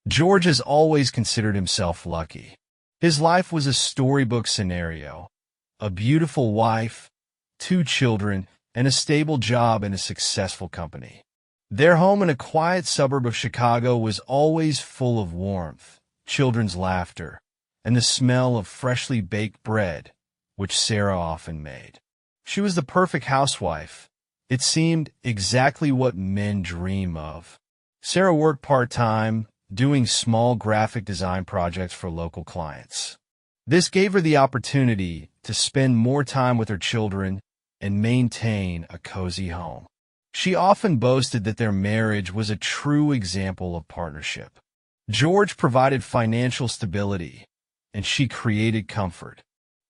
George has always considered himself lucky. His life was a storybook scenario: a beautiful wife, 2 children, and a stable job in a successful company. Their home in a quiet suburb of Chicago was always full of warmth, children's laughter, and the smell of freshly baked bread, which Sarah often made. She was the perfect housewife. It seemed exactly what men dream of. Sarah worked part-time, doing small graphic design projects for local clients. This gave her the opportunity to spend more time with her children and maintain a cozy home. She often boasted that their marriage was a true example of partnership. George provided financial stability, and she created comfort.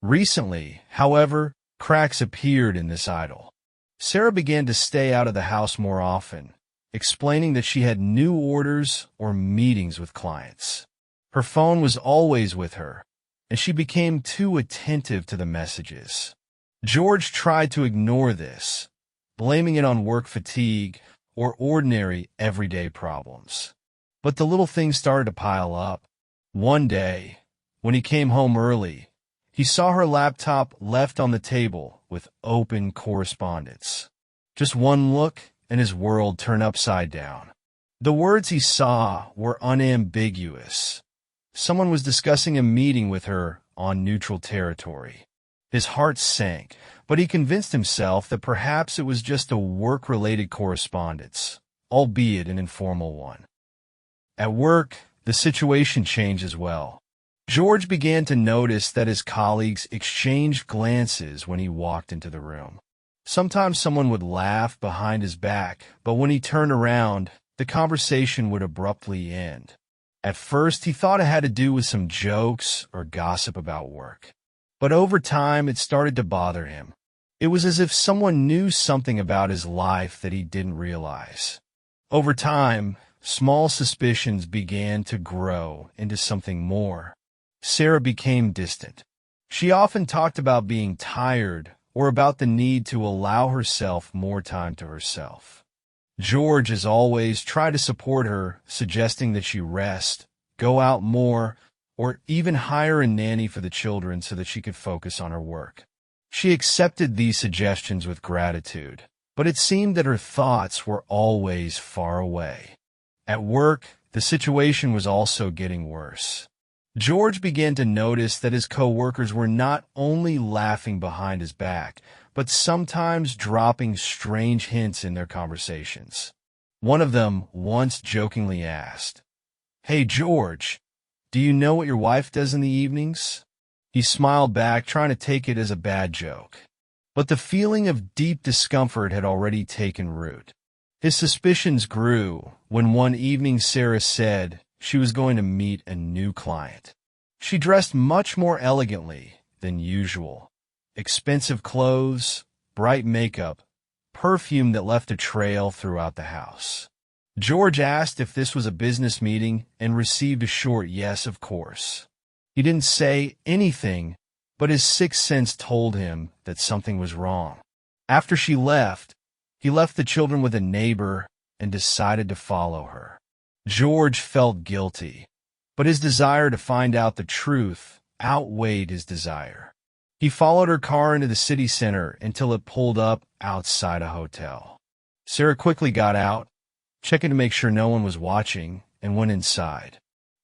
Recently, however, cracks appeared in this idyll. Sarah began to stay out of the house more often, explaining that she had new orders or meetings with clients. Her phone was always with her, and she became too attentive to the messages. George tried to ignore this, blaming it on work fatigue or ordinary, everyday problems. But the little things started to pile up. One day, when he came home early, he saw her laptop left on the table with open correspondence. Just one look, and his world turned upside down. The words he saw were unambiguous. Someone was discussing a meeting with her on neutral territory. His heart sank, but he convinced himself that perhaps it was just a work-related correspondence, albeit an informal one. At work, the situation changed as well. George began to notice that his colleagues exchanged glances when he walked into the room. Sometimes someone would laugh behind his back, but when he turned around, the conversation would abruptly end. At first, he thought it had to do with some jokes or gossip about work. But over time, it started to bother him. It was as if someone knew something about his life that he didn't realize. Over time, small suspicions began to grow into something more. Sarah became distant. She often talked about being tired or about the need to allow herself more time to herself. George, as always, tried to support her, suggesting that she rest, go out more, or even hire a nanny for the children so that she could focus on her work. She accepted these suggestions with gratitude, but it seemed that her thoughts were always far away. At work, the situation was also getting worse. George began to notice that his co-workers were not only laughing behind his back, but sometimes dropping strange hints in their conversations. One of them once jokingly asked, "Hey, George, do you know what your wife does in the evenings?" He smiled back, trying to take it as a bad joke. But the feeling of deep discomfort had already taken root. His suspicions grew when one evening Sarah said she was going to meet a new client. She dressed much more elegantly than usual. Expensive clothes, bright makeup, perfume that left a trail throughout the house. George asked if this was a business meeting and received a short yes, of course. He didn't say anything, but his sixth sense told him that something was wrong. After she left, he left the children with a neighbor and decided to follow her. George felt guilty, but his desire to find out the truth outweighed his desire. He followed her car into the city center until it pulled up outside a hotel. Sarah quickly got out, checking to make sure no one was watching, and went inside.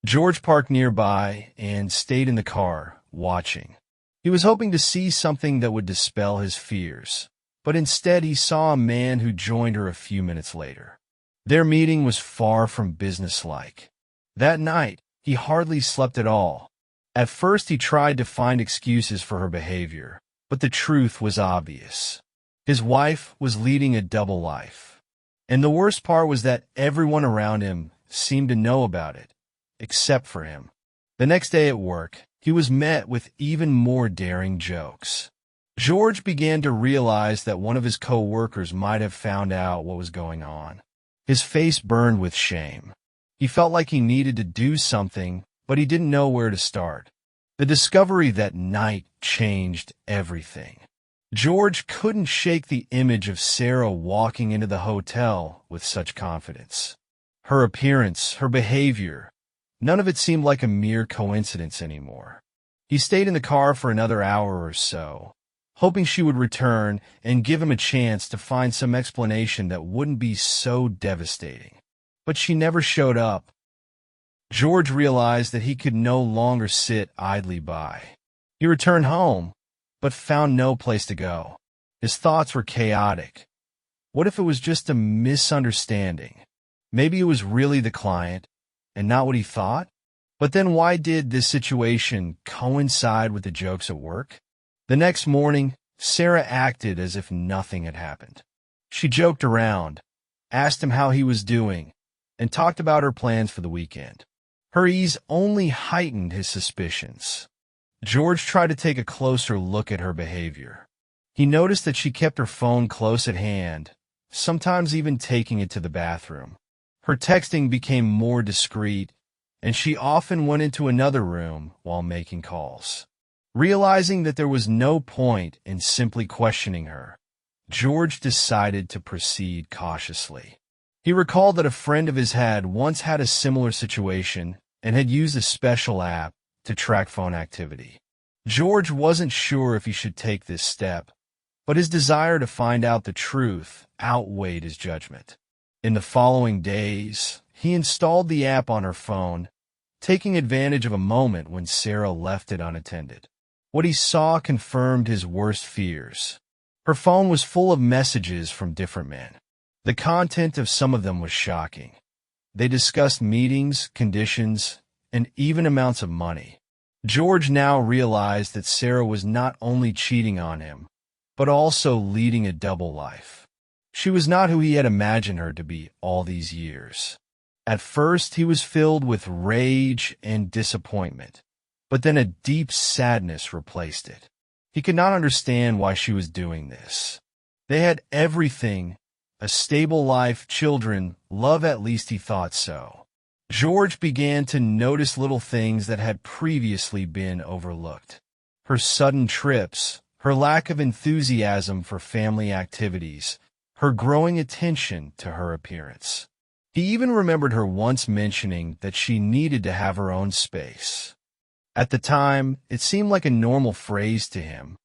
George parked nearby and stayed in the car, watching. He was hoping to see something that would dispel his fears, but instead he saw a man who joined her a few minutes later. Their meeting was far from businesslike. That night, he hardly slept at all. At first, he tried to find excuses for her behavior, but the truth was obvious. His wife was leading a double life. And the worst part was that everyone around him seemed to know about it, except for him. The next day at work, he was met with even more daring jokes. George began to realize that one of his co-workers might have found out what was going on. His face burned with shame. He felt like he needed to do something, but he didn't know where to start. The discovery that night changed everything. George couldn't shake the image of Sarah walking into the hotel with such confidence. Her appearance, her behavior, None of it seemed like a mere coincidence anymore. He stayed in the car for another hour or so, hoping she would return and give him a chance to find some explanation that wouldn't be so devastating. But she never showed up. George realized that he could no longer sit idly by. He returned home, but found no place to go. His thoughts were chaotic. What if it was just a misunderstanding? Maybe it was really the client, and not what he thought? But then why did this situation coincide with the jokes at work? The next morning, Sarah acted as if nothing had happened. She joked around, asked him how he was doing, and talked about her plans for the weekend. Her ease only heightened his suspicions. George tried to take a closer look at her behavior. He noticed that she kept her phone close at hand, sometimes even taking it to the bathroom. Her texting became more discreet, and she often went into another room while making calls. Realizing that there was no point in simply questioning her, George decided to proceed cautiously. He recalled that a friend of his had once had a similar situation and had used a special app to track phone activity. George wasn't sure if he should take this step, but his desire to find out the truth outweighed his judgment. In the following days, he installed the app on her phone, taking advantage of a moment when Sarah left it unattended. What he saw confirmed his worst fears. Her phone was full of messages from different men. The content of some of them was shocking. They discussed meetings, conditions, and even amounts of money. George now realized that Sarah was not only cheating on him, but also leading a double life. She was not who he had imagined her to be all these years. At first, he was filled with rage and disappointment, but then a deep sadness replaced it. He could not understand why she was doing this. They had everything, a stable life, children, love, at least he thought so. George began to notice little things that had previously been overlooked. Her sudden trips, her lack of enthusiasm for family activities, her growing attention to her appearance. He even remembered her once mentioning that she needed to have her own space. At the time, it seemed like a normal phrase to him,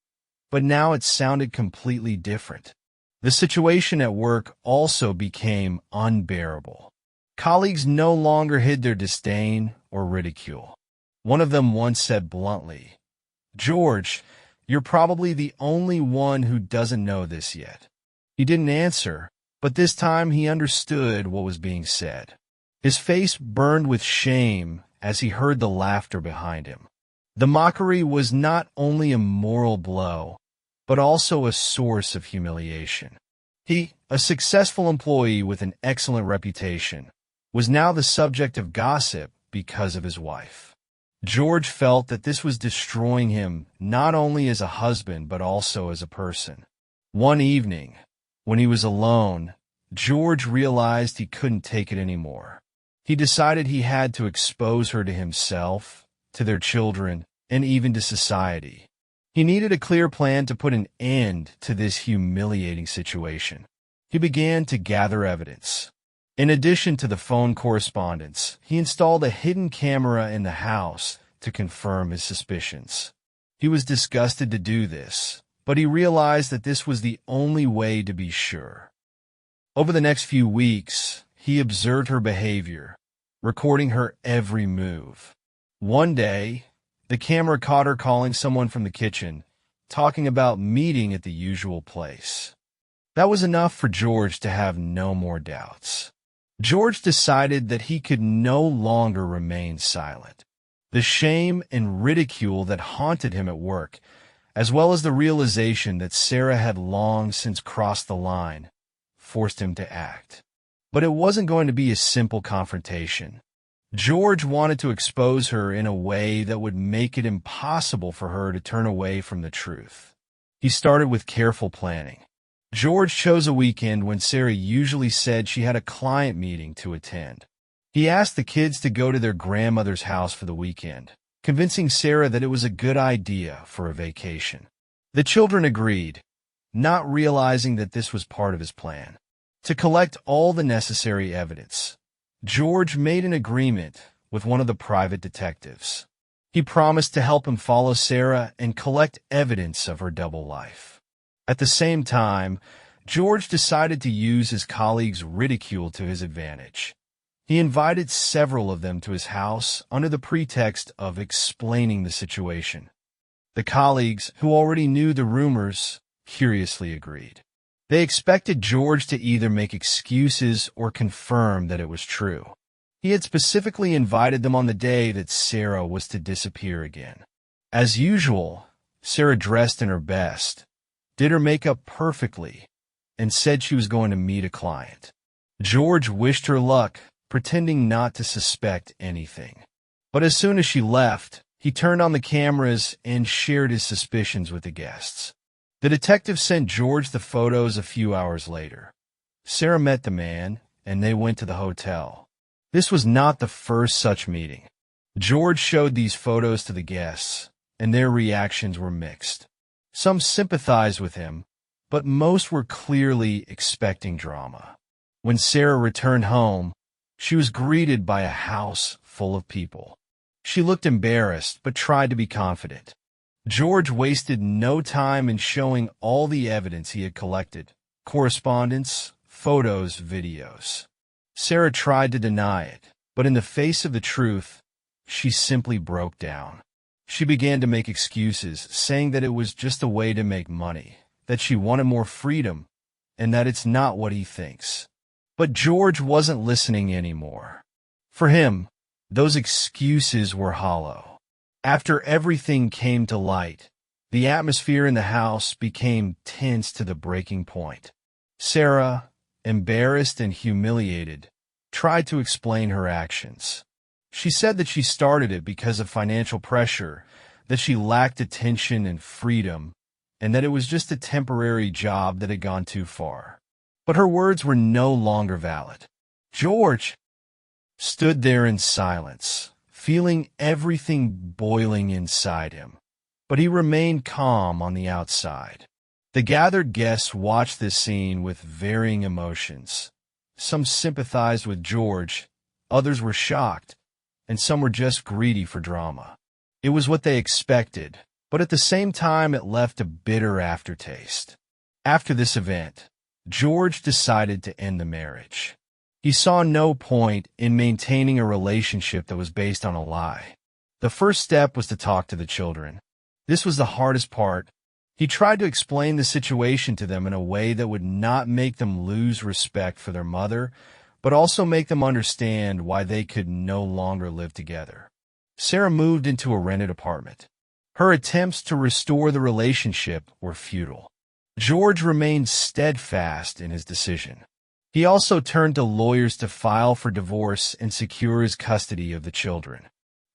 but now it sounded completely different. The situation at work also became unbearable. Colleagues no longer hid their disdain or ridicule. One of them once said bluntly, "George, you're probably the only one who doesn't know this yet." He didn't answer, but this time he understood what was being said. His face burned with shame as he heard the laughter behind him. The mockery was not only a moral blow, but also a source of humiliation. He, a successful employee with an excellent reputation, was now the subject of gossip because of his wife. George felt that this was destroying him not only as a husband but also as a person. One evening, when he was alone, George realized he couldn't take it anymore. He decided he had to expose her to himself, to their children, and even to society. He needed a clear plan to put an end to this humiliating situation. He began to gather evidence. In addition to the phone correspondence, he installed a hidden camera in the house to confirm his suspicions. He was disgusted to do this, but he realized that this was the only way to be sure. Over the next few weeks, he observed her behavior, recording her every move. One day, the camera caught her calling someone from the kitchen, talking about meeting at the usual place. That was enough for George to have no more doubts. George decided that he could no longer remain silent. The shame and ridicule that haunted him at work, as well as the realization that Sarah had long since crossed the line, forced him to act. But it wasn't going to be a simple confrontation. George wanted to expose her in a way that would make it impossible for her to turn away from the truth. He started with careful planning. George chose a weekend when Sarah usually said she had a client meeting to attend. He asked the kids to go to their grandmother's house for the weekend, convincing Sarah that it was a good idea for a vacation. The children agreed, not realizing that this was part of his plan. To collect all the necessary evidence, George made an agreement with one of the private detectives. He promised to help him follow Sarah and collect evidence of her double life. At the same time, George decided to use his colleagues' ridicule to his advantage. He invited several of them to his house under the pretext of explaining the situation. The colleagues, who already knew the rumors, curiously agreed. They expected George to either make excuses or confirm that it was true. He had specifically invited them on the day that Sarah was to disappear again. As usual, Sarah dressed in her best, did her makeup perfectly, and said she was going to meet a client. George wished her luck, pretending not to suspect anything. But as soon as she left, he turned on the cameras and shared his suspicions with the guests. The detective sent George the photos a few hours later. Sarah met the man, and they went to the hotel. This was not the first such meeting. George showed these photos to the guests, and their reactions were mixed. Some sympathized with him, but most were clearly expecting drama. When Sarah returned home, she was greeted by a house full of people. She looked embarrassed, but tried to be confident. George wasted no time in showing all the evidence he had collected: correspondence, photos, videos. Sarah tried to deny it, but in the face of the truth, she simply broke down. She began to make excuses, saying that it was just a way to make money, that she wanted more freedom, and that it's not what he thinks. But George wasn't listening anymore. For him, those excuses were hollow. After everything came to light, the atmosphere in the house became tense to the breaking point. Sarah, embarrassed and humiliated, tried to explain her actions. She said that she started it because of financial pressure, that she lacked attention and freedom, and that it was just a temporary job that had gone too far. But her words were no longer valid. George stood there in silence, feeling everything boiling inside him, but he remained calm on the outside. The gathered guests watched this scene with varying emotions. Some sympathized with George, others were shocked, and some were just greedy for drama. It was what they expected, but at the same time it left a bitter aftertaste. After this event, George decided to end the marriage. He saw no point in maintaining a relationship that was based on a lie. The first step was to talk to the children. This was the hardest part. He tried to explain the situation to them in a way that would not make them lose respect for their mother, but also make them understand why they could no longer live together. Sarah moved into a rented apartment. Her attempts to restore the relationship were futile. George remained steadfast in his decision. He also turned to lawyers to file for divorce and secure his custody of the children.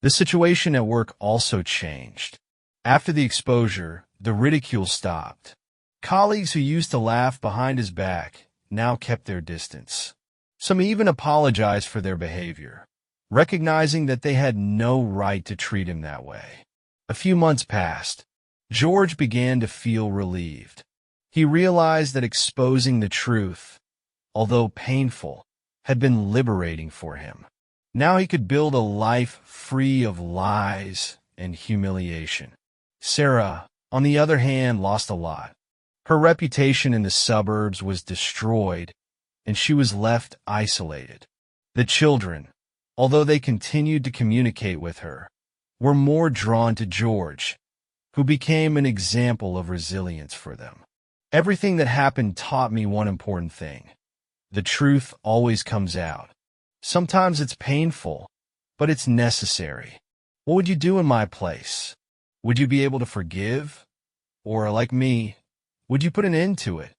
The situation at work also changed. After the exposure, the ridicule stopped. Colleagues who used to laugh behind his back now kept their distance. Some even apologized for their behavior, recognizing that they had no right to treat him that way. A few months passed. George began to feel relieved. He realized that exposing the truth, although painful, had been liberating for him. Now he could build a life free of lies and humiliation. Sarah, on the other hand, lost a lot. Her reputation in the suburbs was destroyed, and she was left isolated. The children, although they continued to communicate with her, were more drawn to George, who became an example of resilience for them. Everything that happened taught me one important thing. The truth always comes out. Sometimes it's painful, but it's necessary. What would you do in my place? Would you be able to forgive? Or, like me, would you put an end to it?